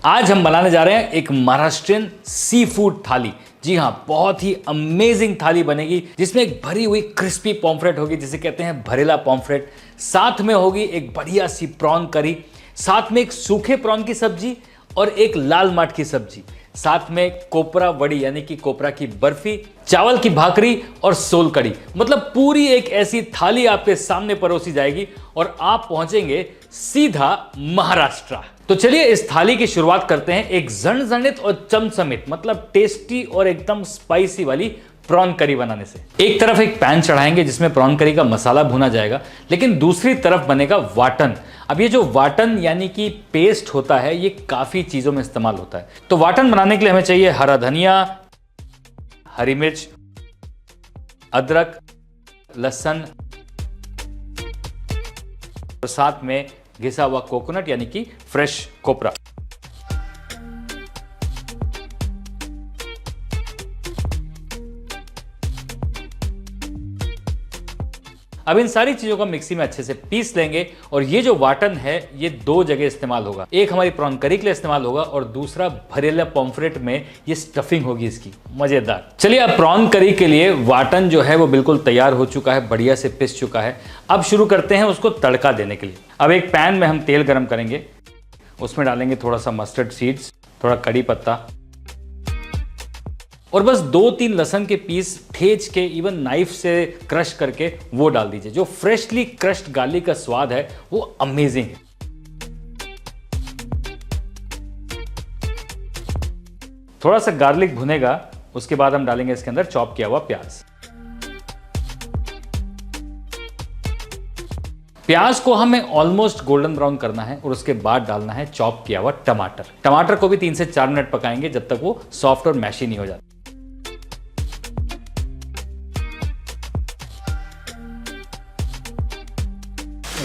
आज हम बनाने जा रहे हैं एक महाराष्ट्रियन सी फूड थाली। जी हाँ, बहुत ही अमेजिंग थाली बनेगी जिसमें एक भरी हुई क्रिस्पी पॉम्फ्रेट होगी जिसे कहते हैं भरेला पॉम्फ्रेट। साथ में होगी एक बढ़िया सी प्रॉन करी, साथ में एक सूखे प्रॉन की सब्जी और एक लाल माठ की सब्जी, साथ में कोपरा वड़ी यानी कि कोपरा की बर्फी, चावल की भाकरी और सोल कड़ी। मतलब पूरी एक ऐसी थाली आपके सामने परोसी जाएगी और आप पहुंचेंगे सीधा महाराष्ट्र। तो चलिए इस थाली की शुरुआत करते हैं एक जणजणित और चमचमित मतलब टेस्टी और एकदम स्पाइसी वाली प्रॉन करी बनाने से। एक तरफ एक पैन चढ़ाएंगे जिसमें प्रॉन करी का मसाला भुना जाएगा, लेकिन दूसरी तरफ बनेगा वाटन। अब ये जो वाटन यानी कि पेस्ट होता है ये काफी चीजों में इस्तेमाल होता है। तो वाटन बनाने के लिए हमें चाहिए हरा धनिया, हरी मिर्च, अदरक, लहसुन और साथ में घिसा हुआ कोकोनट यानी कि फ्रेश कोपरा। अब इन सारी चीजों को मिक्सी में अच्छे से पीस लेंगे और ये जो वाटन है ये दो जगह इस्तेमाल होगा। एक हमारी प्रॉन करी के लिए इस्तेमाल होगा और दूसरा भरेला पॉम्फ्रेट में ये स्टफिंग होगी इसकी मजेदार। चलिए अब प्रॉन करी के लिए वाटन जो है वो बिल्कुल तैयार हो चुका है, बढ़िया से पिस चुका है। अब शुरू करते हैं उसको तड़का देने के लिए। अब एक पैन में हम तेल गरम करेंगे, उसमें डालेंगे थोड़ा सा मस्टर्ड सीड्स, थोड़ा कड़ी पत्ता और बस 2-3 लहसुन के पीस ठेच के इवन नाइफ से क्रश करके वो डाल दीजिए। जो फ्रेशली क्रश्ड गार्लिक का स्वाद है वो अमेजिंग है। थोड़ा सा गार्लिक भुनेगा, उसके बाद हम डालेंगे इसके अंदर चॉप किया हुआ प्याज। प्याज को हमें ऑलमोस्ट गोल्डन ब्राउन करना है और उसके बाद डालना है चॉप किया हुआ टमाटर। टमाटर को भी 3 से 4 मिनट पकाएंगे जब तक वो सॉफ्ट और मैशी नहीं हो जाता।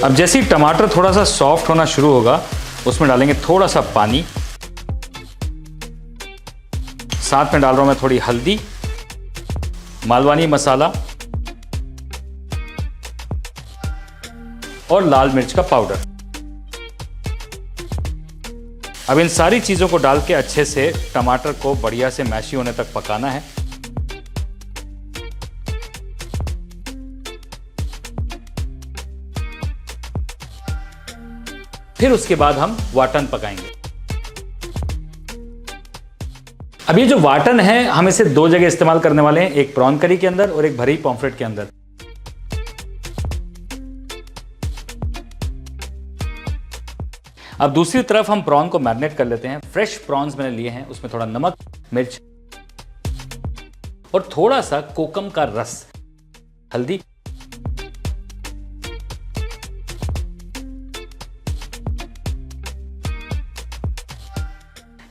अब जैसे ही टमाटर थोड़ा सा सॉफ्ट होना शुरू होगा उसमें डालेंगे थोड़ा सा पानी, साथ में डाल रहा हूं मैं थोड़ी हल्दी, मालवानी मसाला और लाल मिर्च का पाउडर। अब इन सारी चीजों को डाल के अच्छे से टमाटर को बढ़िया से मैशी होने तक पकाना है। फिर उसके बाद हम वाटन पकाएंगे। अब ये जो वाटन है हम इसे 2 जगह इस्तेमाल करने वाले हैं, एक प्रॉन करी के अंदर और एक भरी पॉम्फ्रेट के अंदर। अब दूसरी तरफ हम प्रॉन को मैरिनेट कर लेते हैं। फ्रेश प्रॉन्स मैंने लिए हैं, उसमें थोड़ा नमक, मिर्च और थोड़ा सा कोकम का रस, हल्दी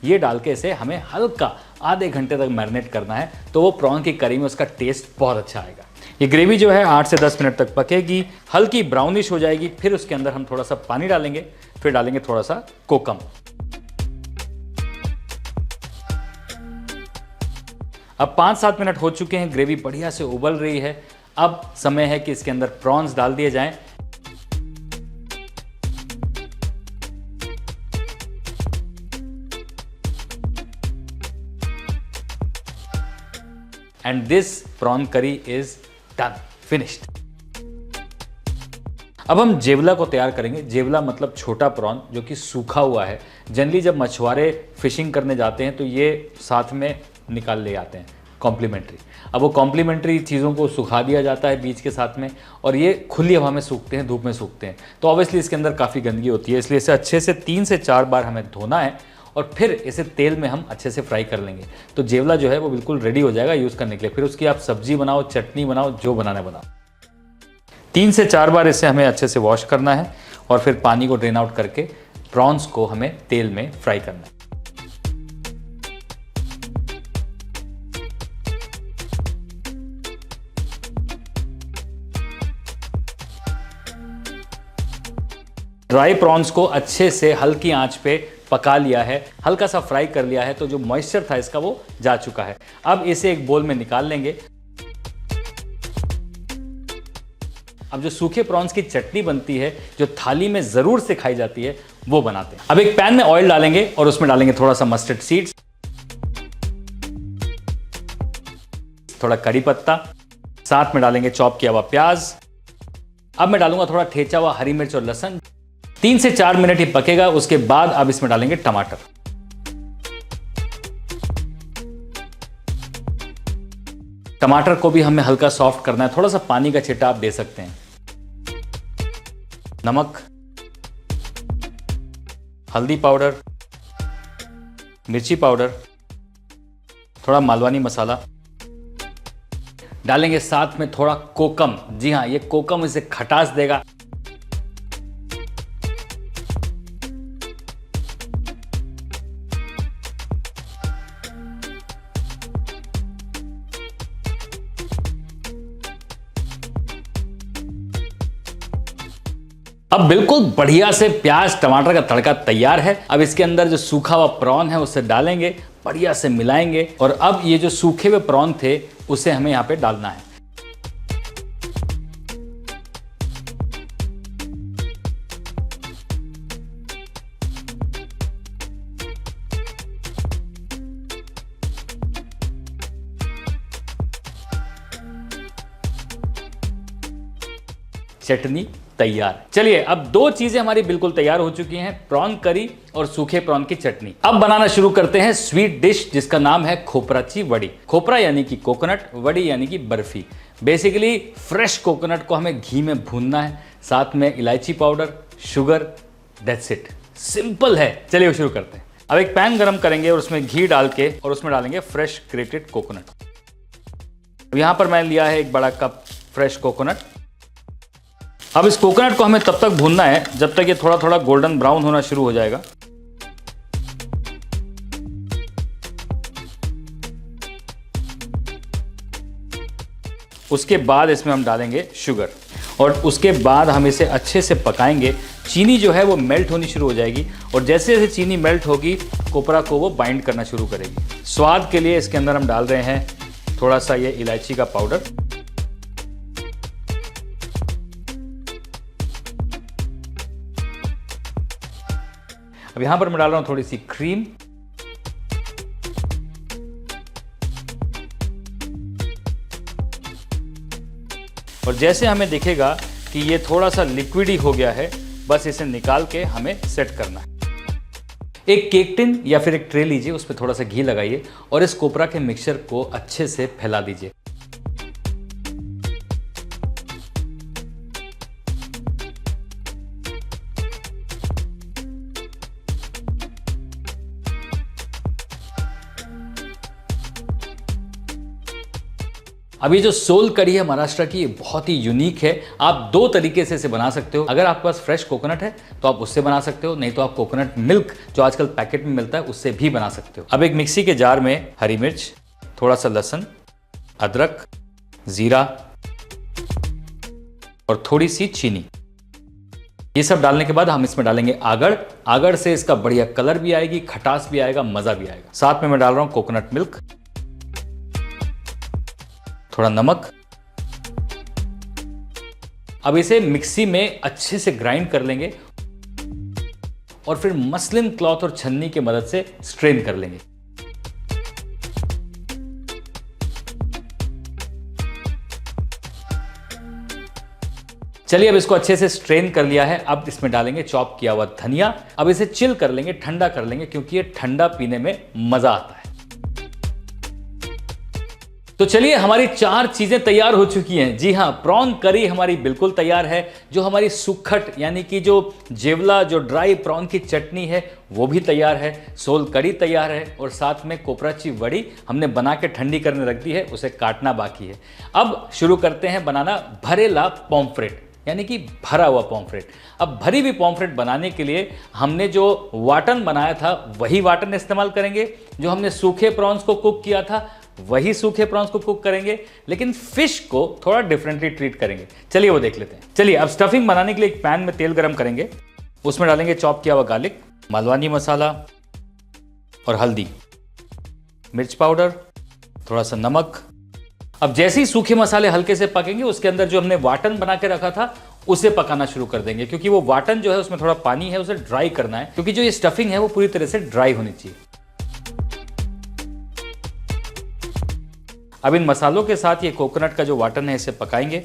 ये डाल के इसे हमें हल्का आधे घंटे तक मैरिनेट करना है, तो वो प्रॉन की करी में उसका टेस्ट बहुत अच्छा आएगा। ये ग्रेवी जो है 8 से 10 मिनट तक पकेगी, हल्की ब्राउनिश हो जाएगी। फिर उसके अंदर हम थोड़ा सा पानी डालेंगे, फिर डालेंगे थोड़ा सा कोकम। अब 5-7 मिनट हो चुके हैं, ग्रेवी बढ़िया से उबल रही है। अब समय है कि इसके अंदर प्रॉन्स डाल दिए जाएं। And this prawn curry is done, finished. अब हम जेवला को तैयार करेंगे। जेवला मतलब छोटा प्रॉन जो कि सूखा हुआ है। जनरली जब मछुआरे फिशिंग करने जाते हैं तो ये साथ में निकाल ले आते हैं कॉम्प्लीमेंट्री। अब वो कॉम्प्लीमेंट्री चीज़ों को सुखा दिया जाता है बीज के साथ में और ये खुली हवा में सूखते हैं, धूप में सूखते हैं, तो ऑब्वियसली इसके अंदर काफ़ी गंदगी होती है। इसलिए इसे अच्छे से 3 से 4 बार हमें धोना है और फिर इसे तेल में हम अच्छे से फ्राई कर लेंगे। तो जेवला जो है वो बिल्कुल रेडी हो जाएगा यूज़ करने के लिए। फिर उसकी आप सब्जी बनाओ, चटनी बनाओ, जो बनाना बनाओ। 3 से 4 बार इसे हमें अच्छे से वॉश करना है और फिर पानी को ड्रेन आउट करके प्रॉन्स को हमें तेल में फ्राई करना है। ड्राई प्रॉन्स को अच्छे से हल्की आंच पे पका लिया है, हल्का सा फ्राई कर लिया है, तो जो मॉइस्चर था इसका वो जा चुका है। अब इसे एक बोल में निकाल लेंगे। अब जो सूखे प्रॉन्स की चटनी बनती है, जो थाली में जरूर से खाई जाती है, वो बनाते हैं। अब एक पैन में ऑयल डालेंगे और उसमें डालेंगे थोड़ा सा मस्टर्ड सीड्स, थोड़ा करी पत्ता, साथ में डालेंगे चॉप किया हुआ प्याज। अब मैं डालूंगा थोड़ा ठेचा हुआ हरी मिर्च और लहसुन। 3 से 4 मिनट ही पकेगा। उसके बाद अब इसमें डालेंगे टमाटर। टमाटर को भी हमें हल्का सॉफ्ट करना है, थोड़ा सा पानी का छिटा आप दे सकते हैं। नमक, हल्दी पाउडर, मिर्ची पाउडर, थोड़ा मालवानी मसाला डालेंगे, साथ में थोड़ा कोकम। जी हां, ये कोकम इसे खटास देगा। अब बिल्कुल बढ़िया से प्याज टमाटर का तड़का तैयार है। अब इसके अंदर जो सूखा हुआ प्रॉन है उसे डालेंगे, बढ़िया से मिलाएंगे और अब ये जो सूखे हुए प्रॉन थे उसे हमें यहां पे डालना है। चटनी तैयार। चलिए, अब 2 चीजें हमारी बिल्कुल तैयार हो चुकी हैं, प्रॉन करी और सूखे प्रॉन की चटनी। अब बनाना शुरू करते हैं स्वीट डिश जिसका नाम है खोपराची वड़ी। खोपरा यानी कि कोकोनट, वड़ी यानी कि बर्फी। बेसिकली फ्रेश कोकोनट को हमें घी में भूनना है, साथ में इलायची powder, sugar, that's it. Simple है। चलिए शुरू करते हैं। अब एक पैन गरम करेंगे और उसमें घी डाल के और उसमें डालेंगे फ्रेश ग्रेटेड कोकोनट। अब यहां पर मैंने लिया है 1 बड़ा कप फ्रेश कोकोनट। अब इस कोकोनट को हमें तब तक भूनना है जब तक ये थोड़ा थोड़ा गोल्डन ब्राउन होना शुरू हो जाएगा। उसके बाद इसमें हम डालेंगे शुगर और उसके बाद हम इसे अच्छे से पकाएंगे। चीनी जो है वो मेल्ट होनी शुरू हो जाएगी और जैसे जैसे चीनी मेल्ट होगी कोपरा को वो बाइंड करना शुरू करेगी। स्वाद के लिए इसके अंदर हम डाल रहे हैं थोड़ा सा ये इलायची का पाउडर। अब यहां पर मैं डाल रहा हूं थोड़ी सी क्रीम। और जैसे हमें दिखेगा कि ये थोड़ा सा लिक्विडी हो गया है, बस इसे निकाल के हमें सेट करना है। एक केक टिन या फिर एक ट्रे लीजिए, उस पर थोड़ा सा घी लगाइए और इस कोपरा के मिक्सचर को अच्छे से फैला दीजिए। अब ये जो सोल कड़ी है महाराष्ट्र की, ये बहुत ही यूनिक है। आप 2 तरीके से इसे बना सकते हो। अगर आपके पास फ्रेश कोकोनट है तो आप उससे बना सकते हो, नहीं तो आप कोकोनट मिल्क जो आजकल पैकेट में मिलता है उससे भी बना सकते हो। अब एक मिक्सी के जार में हरी मिर्च, थोड़ा सा लहसुन, अदरक, जीरा और थोड़ी सी चीनी, ये सब डालने के बाद हम इसमें डालेंगे आगड़। आगड़ से इसका बढ़िया कलर भी आएगी, खटास भी आएगा, मजा भी आएगा। साथ में मैं डाल रहा हूं कोकोनट मिल्क, थोड़ा नमक। अब इसे मिक्सी में अच्छे से ग्राइंड कर लेंगे और फिर मसलिन क्लॉथ और छन्नी की मदद से स्ट्रेन कर लेंगे। चलिए, अब इसको अच्छे से स्ट्रेन कर लिया है। अब इसमें डालेंगे चॉप किया हुआ धनिया। अब इसे चिल कर लेंगे, ठंडा कर लेंगे, क्योंकि ये ठंडा पीने में मजा आता है। तो चलिए, हमारी 4 चीजें तैयार हो चुकी हैं। जी हां, प्रॉन करी हमारी बिल्कुल तैयार है। जो हमारी सुखट यानी कि जो जेवला, जो ड्राई प्रॉन की चटनी है वो भी तैयार है। सोल कड़ी तैयार है और साथ में कोपराची वड़ी हमने बना के ठंडी करने रख दी है, उसे काटना बाकी है। अब शुरू करते हैं बनाना भरेला पॉम्फ्रेट, यानी कि भरा हुआ पॉम्फ्रेट। अब भरी हुई पॉम्फ्रेट बनाने के लिए हमने जो वाटन बनाया था वही वाटन इस्तेमाल करेंगे। जो हमने सूखे प्रॉन्स को कुक किया था वही सूखे प्रॉन्स को कुक करेंगे, लेकिन फिश को थोड़ा डिफरेंटली ट्रीट करेंगे। चलिए वो देख लेते हैं। चलिए, अब स्टफिंग बनाने के लिए एक पैन में तेल गरम करेंगे। उसमें डालेंगे चॉप किया हुआ गार्लिक, मालवानी मसाला और हल्दी, मिर्च पाउडर, थोड़ा सा नमक। अब जैसे ही सूखे मसाले हल्के से पकेंगे उसके अंदर जो हमने वाटन बना के रखा था उसे पकाना शुरू कर देंगे, क्योंकि वो वाटन जो है उसमें थोड़ा पानी है, उसे ड्राई करना है, क्योंकि जो ये स्टफिंग है वो पूरी तरह से ड्राई होनी चाहिए। अब इन मसालों के साथ ये कोकोनट का जो वाटन है इसे पकाएंगे।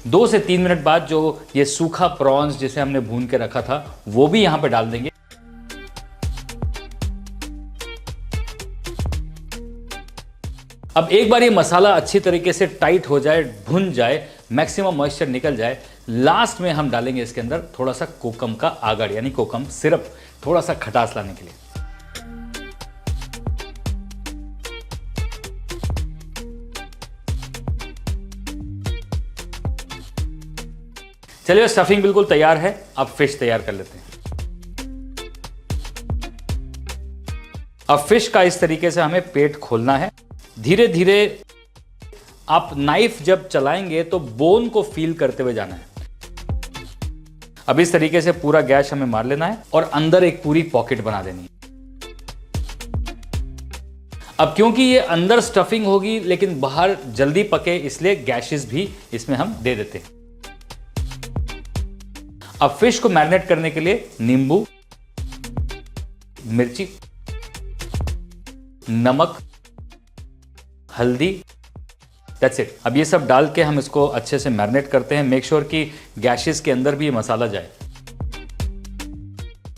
2 से 3 मिनट बाद जो ये सूखा प्रॉन्स जिसे हमने भून के रखा था वो भी यहां पे डाल देंगे। अब एक बार ये मसाला अच्छी तरीके से टाइट हो जाए, भुन जाए, मैक्सिमम मॉइस्चर निकल जाए, लास्ट में हम डालेंगे इसके अंदर थोड़ा सा कोकम का आगड़ यानी कोकम सिरप, थोड़ा सा खटास लाने के लिए। चलिए स्टफिंग बिल्कुल तैयार है, अब फिश तैयार कर लेते हैं। अब फिश का इस तरीके से हमें पेट खोलना है। धीरे धीरे आप नाइफ जब चलाएंगे तो बोन को फील करते हुए जाना है। अब इस तरीके से पूरा गैस हमें मार लेना है और अंदर एक पूरी पॉकेट बना देनी है। अब क्योंकि ये अंदर स्टफिंग होगी लेकिन बाहर जल्दी पके, इसलिए गैसेस भी इसमें हम दे देते हैं। अब फिश को मैरिनेट करने के लिए नींबू, मिर्ची, नमक, हल्दी, दैट्स इट। अब ये सब डाल के हम इसको अच्छे से मैरिनेट करते हैं। मेक श्योर कि गैसेस के अंदर भी ये मसाला जाए।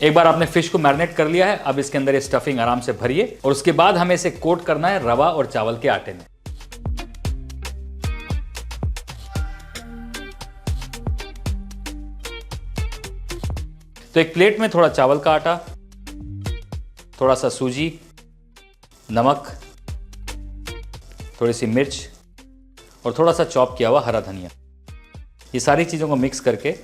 एक बार आपने फिश को मैरिनेट कर लिया है, अब इसके अंदर ये स्टफिंग आराम से भरिए और उसके बाद हमें इसे कोट करना है रवा और चावल के आटे में। तो एक प्लेट में थोड़ा चावल का आटा, थोड़ा सा सूजी, नमक, थोड़ी सी मिर्च और थोड़ा सा चॉप किया हुआ हरा धनिया, ये सारी चीजों को मिक्स करके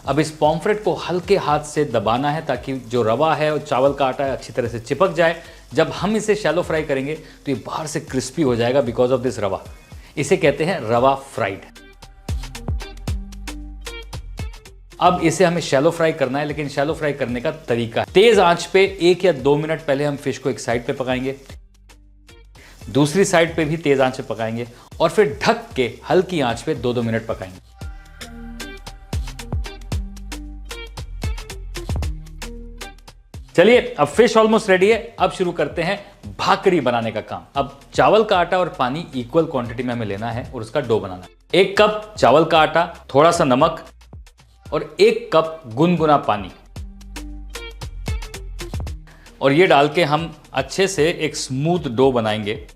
अब इस पॉम्फ्रेट को हल्के हाथ से दबाना है ताकि जो रवा है और चावल का आटा है अच्छी तरह से चिपक जाए। जब हम इसे शैलो फ्राई करेंगे तो ये बाहर से क्रिस्पी हो जाएगा बिकॉज ऑफ दिस रवा। इसे कहते हैं रवा फ्राइड। अब इसे हमें शैलो फ्राई करना है, लेकिन शैलो फ्राई करने का तरीका है, तेज आंच पे 1 या 2 मिनट पहले हम फिश को एक साइड पे पकाएंगे, दूसरी साइड पे भी तेज आंच पे पकाएंगे और फिर ढक के हल्की आंच पे 2-2 मिनट पकाएंगे। चलिए अब फिश ऑलमोस्ट रेडी है। अब शुरू करते हैं भाकरी बनाने का काम। अब चावल का आटा और पानी इक्वल क्वांटिटी में हमें लेना है और उसका डो बनाना है। 1 कप चावल का आटा, थोड़ा सा नमक और 1 कप गुनगुना पानी, और ये डाल के हम अच्छे से एक स्मूथ डो बनाएंगे।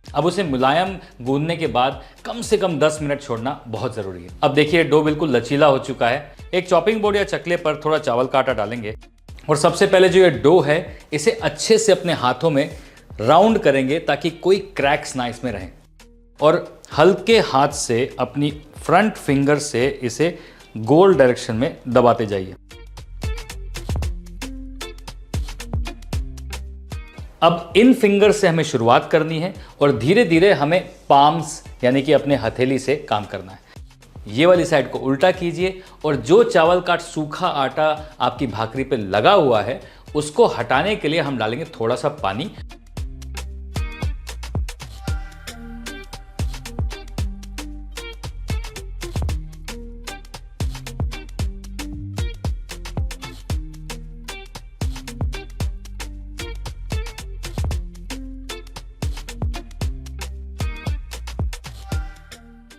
अब उसे मुलायम गूंदने के बाद कम से कम 10 मिनट छोड़ना बहुत जरूरी है। अब देखिए डो बिल्कुल लचीला हो चुका है। एक चॉपिंग बोर्ड या चकले पर थोड़ा चावल का आटा डालेंगे और सबसे पहले जो ये डो है इसे अच्छे से अपने हाथों में राउंड करेंगे ताकि कोई क्रैक्स ना इसमें रहें, और हल्के हाथ से अपनी फ्रंट फिंगर से इसे गोल डायरेक्शन में दबाते जाइए। अब इन फिंगर से हमें शुरुआत करनी है और धीरे धीरे हमें पाम्स यानी कि अपने हथेली से काम करना है। ये वाली साइड को उल्टा कीजिए और जो चावल का सूखा आटा आपकी भाकरी पे लगा हुआ है उसको हटाने के लिए हम डालेंगे थोड़ा सा पानी।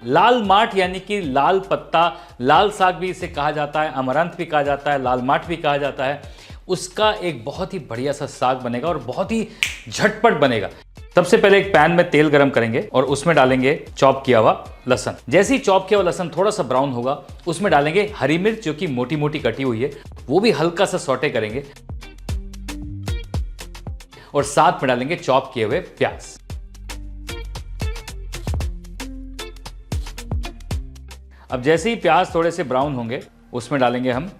लाल माठ यानी कि लाल पत्ता, लाल साग भी इसे कहा जाता है, अमरंथ भी कहा जाता है, लाल माठ भी कहा जाता है। उसका एक बहुत ही बढ़िया सा साग बनेगा और बहुत ही झटपट बनेगा। सबसे पहले एक पैन में तेल गरम करेंगे और उसमें डालेंगे चॉप किया हुआ लहसुन। जैसे ही चॉप किया हुआ लहसुन थोड़ा सा ब्राउन होगा उसमें डालेंगे हरी मिर्च जो कि मोटी मोटी कटी हुई है, वो भी हल्का सा सौटे करेंगे और साथ में डालेंगे चॉप किए हुए प्याज। अब जैसे ही प्याज थोड़े से ब्राउन होंगे उसमें डालेंगे हम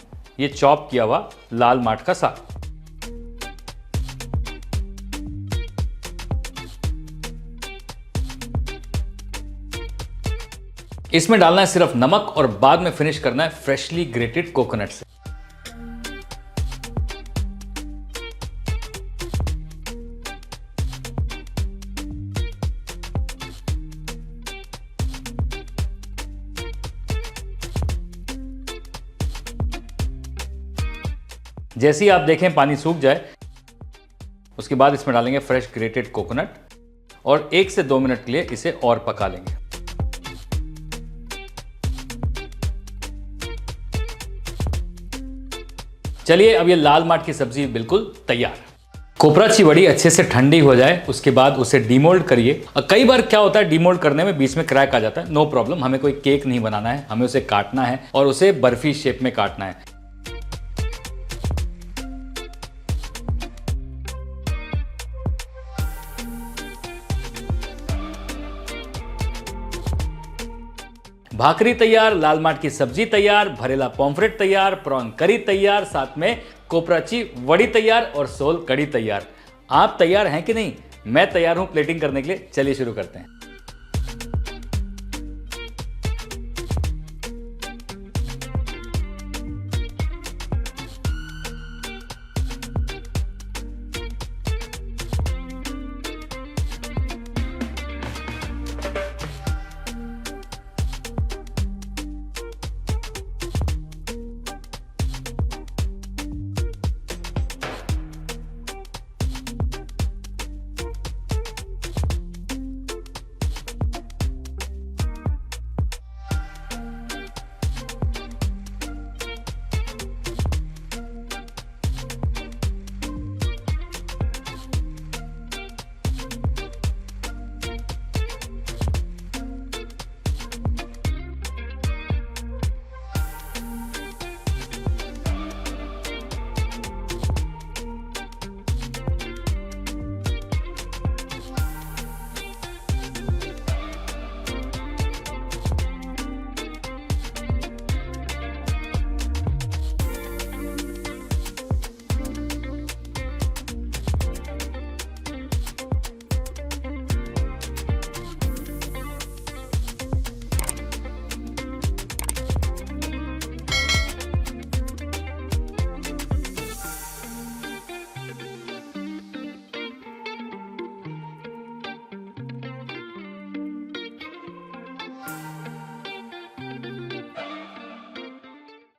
ये चॉप किया हुआ लाल माठ का साग। इसमें डालना है सिर्फ नमक और बाद में फिनिश करना है फ्रेशली ग्रेटेड कोकोनट से। जैसे ही आप देखें पानी सूख जाए, उसके बाद इसमें डालेंगे फ्रेश ग्रेटेड कोकोनट और 1 से 2 मिनट के लिए इसे और पका लेंगे। चलिए, अब ये लाल माठ की सब्जी बिल्कुल तैयार। कोपराची वड़ी अच्छे से ठंडी हो जाए, उसके बाद उसे डीमोल्ड करिए। और कई बार क्या होता है, डीमोल्ड करने में बीच में क्रैक आ जाता है। नो प्रॉब्लम, हमें कोई केक नहीं बनाना है, हमें उसे काटना है और उसे बर्फी शेप में काटना है। भाकरी तैयार, लाल माठ की सब्जी तैयार, भरेला पॉम्फ्रेट तैयार, प्रॉन करी तैयार, साथ में कोपराची वड़ी तैयार और सोल कड़ी तैयार। आप तैयार हैं कि नहीं? मैं तैयार हूं प्लेटिंग करने के लिए। चलिए शुरू करते हैं।